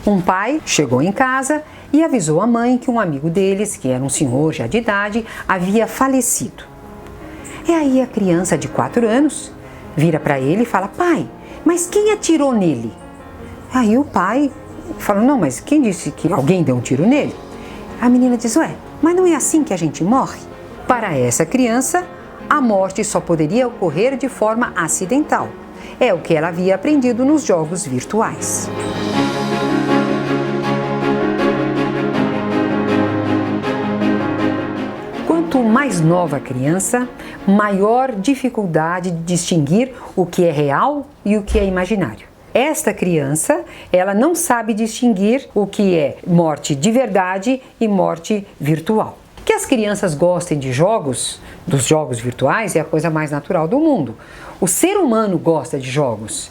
Um pai chegou em casa e avisou a mãe que um amigo deles, que era um senhor já de idade, havia falecido. E aí a criança de 4 anos vira para ele e fala: pai, mas quem atirou nele? Aí o pai fala: não, mas quem disse que alguém deu um tiro nele? A menina diz: ué, mas não é assim que a gente morre? Para essa criança, a morte só poderia ocorrer de forma acidental. É o que ela havia aprendido nos jogos virtuais. Quanto mais nova a criança, maior dificuldade de distinguir o que é real e o que é imaginário. Esta criança, ela não sabe distinguir o que é morte de verdade e morte virtual. Que as crianças gostem de jogos, dos jogos virtuais, é a coisa mais natural do mundo. O ser humano gosta de jogos.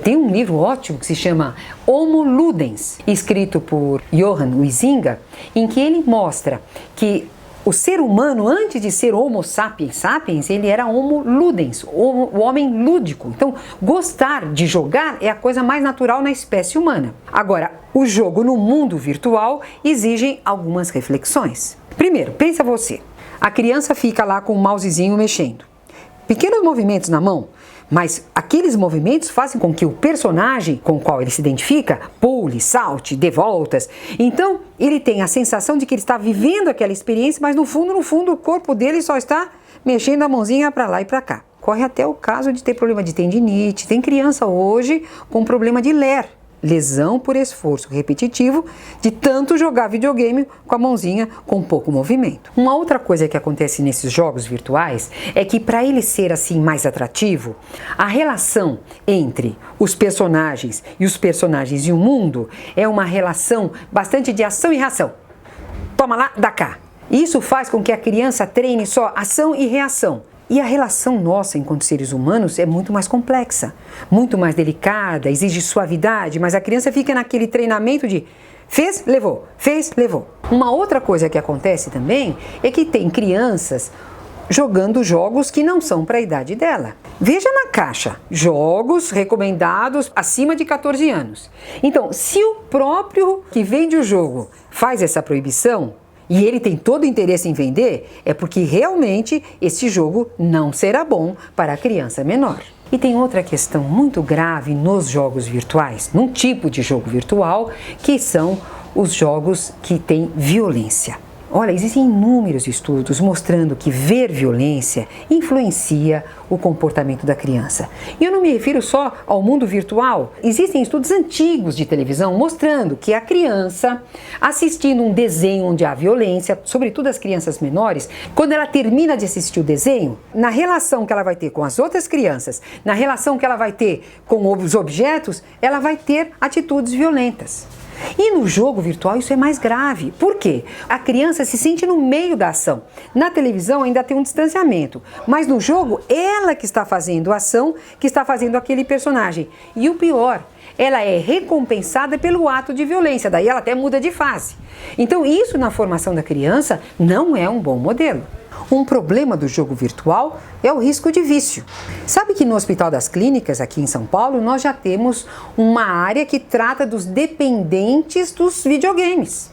Tem um livro ótimo que se chama Homo Ludens, escrito por Johann Huizinga, em que ele mostra que o ser humano, antes de ser Homo sapiens sapiens, ele era Homo Ludens, o homem lúdico. Então, gostar de jogar é a coisa mais natural na espécie humana. Agora, o jogo no mundo virtual exige algumas reflexões. Primeiro, pensa você, a criança fica lá com o mousezinho mexendo. Pequenos movimentos na mão, mas aqueles movimentos fazem com que o personagem com o qual ele se identifica pule, salte, dê voltas. Então, ele tem a sensação de que ele está vivendo aquela experiência, mas no fundo, o corpo dele só está mexendo a mãozinha para lá e para cá. Corre até o caso de ter problema de tendinite. Tem criança hoje com problema de LER, lesão por esforço repetitivo, de tanto jogar videogame com a mãozinha com pouco movimento. Uma outra coisa que acontece nesses jogos virtuais é que, para ele ser assim mais atrativo, a relação entre os personagens e o mundo é uma relação bastante de ação e reação. Toma lá, dá cá. Isso faz com que a criança treine só ação e reação. E a relação nossa, enquanto seres humanos, é muito mais complexa, muito mais delicada, exige suavidade, mas a criança fica naquele treinamento de fez, levou, fez, levou. Uma outra coisa que acontece também é que tem crianças jogando jogos que não são para a idade dela. Veja na caixa, jogos recomendados acima de 14 anos. Então, se o próprio que vende o jogo faz essa proibição, e ele tem todo o interesse em vender, é porque realmente esse jogo não será bom para a criança menor. E tem outra questão muito grave nos jogos virtuais, num tipo de jogo virtual, que são os jogos que têm violência. Olha, existem inúmeros estudos mostrando que ver violência influencia o comportamento da criança. E eu não me refiro só ao mundo virtual. Existem estudos antigos de televisão mostrando que a criança, assistindo um desenho onde há violência, sobretudo as crianças menores, quando ela termina de assistir o desenho, na relação que ela vai ter com as outras crianças, na relação que ela vai ter com os objetos, ela vai ter atitudes violentas. E no jogo virtual isso é mais grave. Por quê? A criança se sente no meio da ação. Na televisão ainda tem um distanciamento, mas no jogo ela que está fazendo a ação, que está fazendo aquele personagem. E o pior, ela é recompensada pelo ato de violência, daí ela até muda de fase. Então isso na formação da criança não é um bom modelo. Um problema do jogo virtual é o risco de vício. Sabe que no Hospital das Clínicas, aqui em São Paulo, nós já temos uma área que trata dos dependentes dos videogames.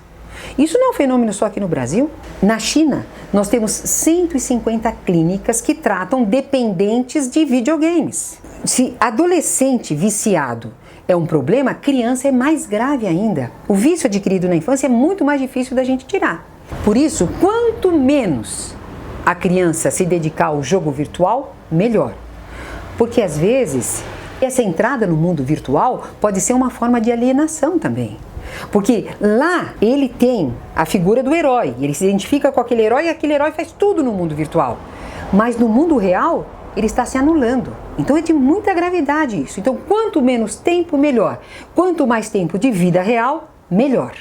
Isso não é um fenômeno só aqui no Brasil. Na China, nós temos 150 clínicas que tratam dependentes de videogames. Se adolescente viciado é um problema, criança é mais grave ainda. O vício adquirido na infância é muito mais difícil da gente tirar. Por isso, quanto menos a criança se dedicar ao jogo virtual, melhor. Porque às vezes essa entrada no mundo virtual pode ser uma forma de alienação também. Porque lá ele tem a figura do herói, ele se identifica com aquele herói e aquele herói faz tudo no mundo virtual. Mas no mundo real, ele está se anulando. Então é de muita gravidade isso. Então quanto menos tempo, melhor. Quanto mais tempo de vida real, melhor.